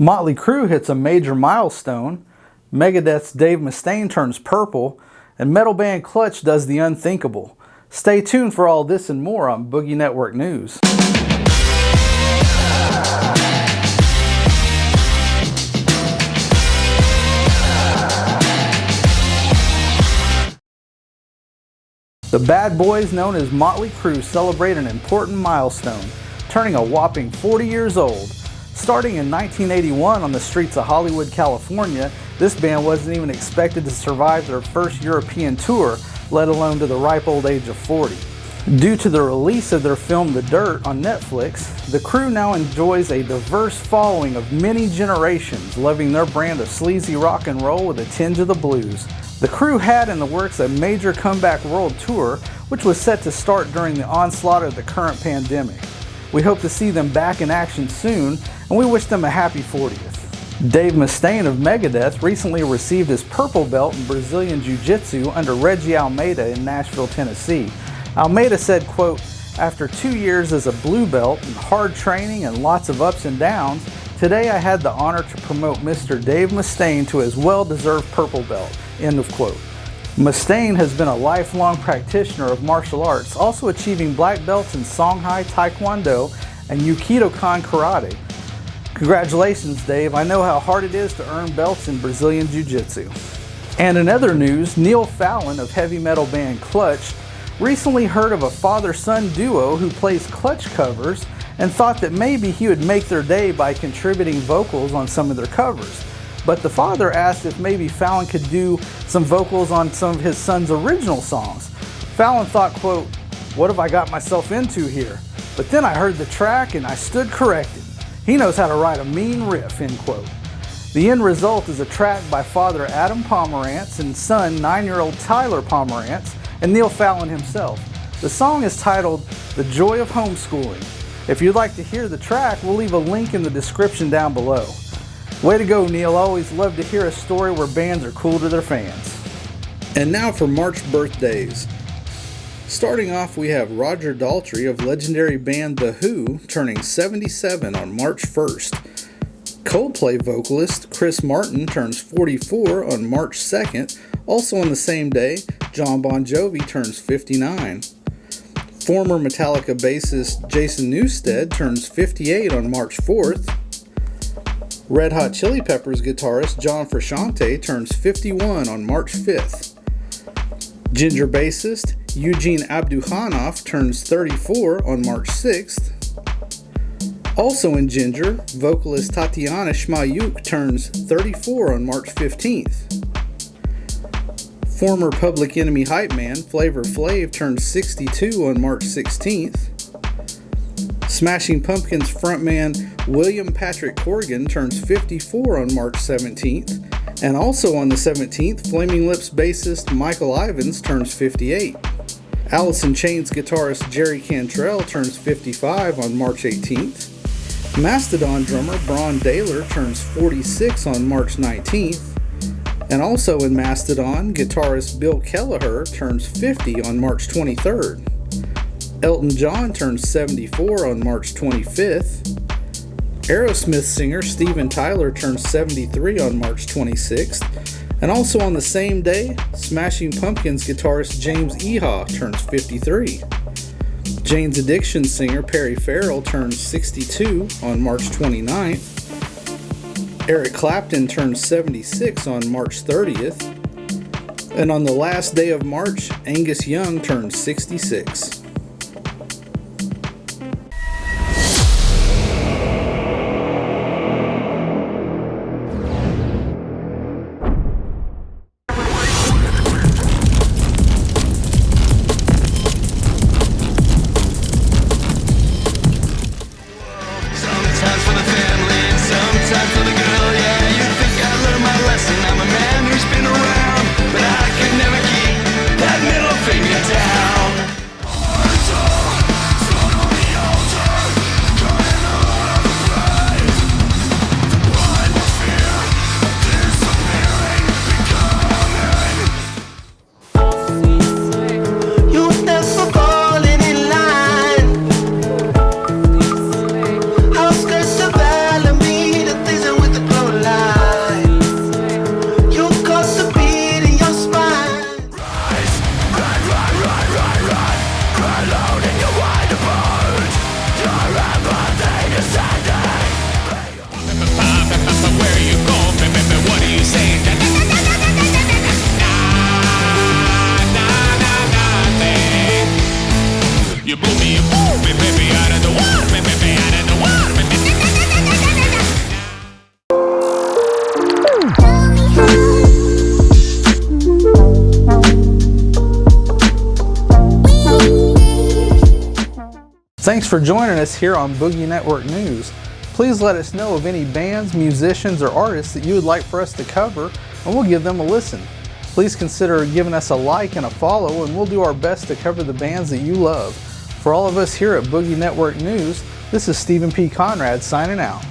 Motley Crue hits a major milestone, Megadeth's Dave Mustaine turns purple, and metal band Clutch does the unthinkable. Stay tuned for all this and more on Boogie Network News. The bad boys known as Motley Crue celebrate an important milestone, turning a whopping 40 years old. Starting in 1981 on the streets of Hollywood, California, this band wasn't even expected to survive their first European tour, let alone to the ripe old age of 40. Due to the release of their film The Dirt on Netflix, the Crue now enjoys a diverse following of many generations, loving their brand of sleazy rock and roll with a tinge of the blues. The Crue had in the works a major comeback world tour, which was set to start during the onslaught of the current pandemic. We hope to see them back in action soon, and we wish them a happy 40th. Dave Mustaine of Megadeth recently received his purple belt in Brazilian Jiu-Jitsu under Reggie Almeida in Nashville, Tennessee. Almeida said, quote, "After 2 years as a blue belt and hard training and lots of ups and downs, today I had the honor to promote Mr. Dave Mustaine to his well-deserved purple belt," end of quote. Mustaine has been a lifelong practitioner of martial arts, also achieving black belts in Songhai Taekwondo and Aikido-kan Karate. Congratulations, Dave. I know how hard it is to earn belts in Brazilian Jiu-Jitsu. And in other news, Neil Fallon of heavy metal band Clutch recently heard of a father-son duo who plays Clutch covers and thought that maybe he would make their day by contributing vocals on some of their covers. But the father asked if maybe Fallon could do some vocals on some of his son's original songs. Fallon thought, quote, "What have I got myself into here? But then I heard the track and I stood corrected. He knows how to write a mean riff," end quote. The end result is a track by father Adam Pomerantz and son 9-year-old Tyler Pomerantz and Neil Fallon himself. The song is titled "The Joy of Homeschooling." If you'd like to hear the track, we'll leave a link in the description down below. Way to go, Neil. Always love to hear a story where bands are cool to their fans. And now for March birthdays. Starting off, we have Roger Daltrey of legendary band The Who turning 77 on March 1st. Coldplay vocalist Chris Martin turns 44 on March 2nd. Also on the same day, John Bon Jovi turns 59. Former Metallica bassist Jason Newsted turns 58 on March 4th. Red Hot Chili Peppers guitarist John Frusciante turns 51 on March 5th. Ginger bassist Eugene Abdukhanov turns 34 on March 6th. Also in Ginger, vocalist Tatiana Shmayuk turns 34 on March 15th. Former Public Enemy hype man Flavor Flav turns 62 on March 16th. Smashing Pumpkins frontman William Patrick Corgan turns 54 on March 17th. And also on the 17th, Flaming Lips bassist Michael Ivins turns 58. Alice in Chains guitarist Jerry Cantrell turns 55 on March 18th. Mastodon drummer Bron Daylor turns 46 on March 19th. And also in Mastodon, guitarist Bill Kelleher turns 50 on March 23rd. Elton John turns 74 on March 25th. Aerosmith singer Steven Tyler turns 73 on March 26th. And also on the same day, Smashing Pumpkins guitarist James Iha turns 53. Jane's Addiction singer Perry Farrell turns 62 on March 29th. Eric Clapton turns 76 on March 30th. And on the last day of March, Angus Young turns 66. Thanks for joining us here on Boogie Network News. Please let us know of any bands, musicians, or artists that you would like for us to cover, and we'll give them a listen. Please consider giving us a like and a follow, and we'll do our best to cover the bands that you love. For all of us here at Boogie Network News, this is Stephen P. Conrad signing out.